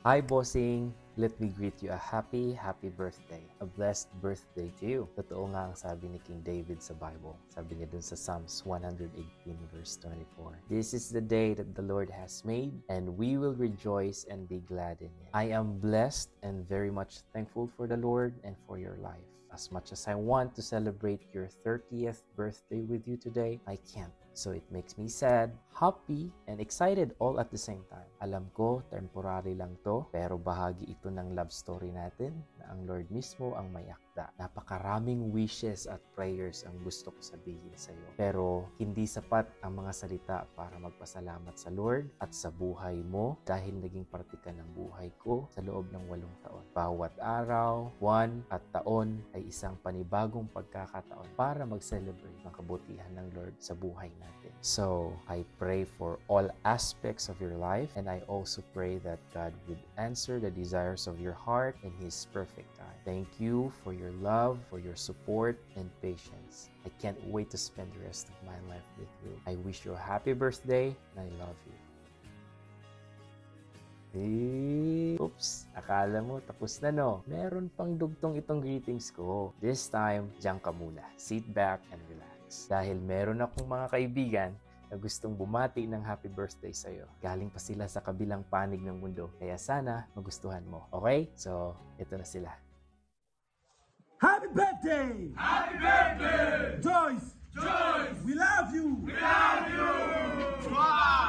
Hi, bossing! Let me greet you a happy birthday. A blessed birthday to you. Totoo nga ang sabi ni King David sa Bible. Sabi niya dun sa Psalms 118 verse 24. This is the day that the Lord has made, and we will rejoice and be glad in it. I am blessed and very much thankful for the Lord and for your life. As much as I want to celebrate your 30th birthday with you today, I can't. So it makes me sad, happy, and excited all at the same time. Alam ko, temporary lang to, pero bahagi ito ng love story natin na ang Lord mismo ang may akda. Napakaraming wishes at prayers ang gusto ko sabihin sa iyo. Pero hindi sapat ang mga salita para magpasalamat sa Lord at sa buhay mo dahil naging parte ka ng buhay ko sa loob ng 8 taon. Bawat araw, buwan at taon ay isang panibagong pagkakataon para mag-celebrate ng kabutihan ng Lord sa buhay natin. So, I pray for all aspects of your life, and I also pray that God would answer the desires of your heart in His perfect time. Thank you for your love, for your support, and patience. I can't wait to spend the rest of my life with you. I wish you a happy birthday, and I love you. Oops, akala mo tapos na no? Meron pang dugtong itong greetings ko. This time, diyan ka muna. Sit back and relax. Dahil meron akong mga kaibigan na gustong bumati ng happy birthday sa'yo. Galing pa sila sa kabilang panig ng mundo. Kaya sana magustuhan mo. Okay? So, ito na sila. Happy birthday! Happy birthday! Joyce! Joyce! We love you! We love you! Wow!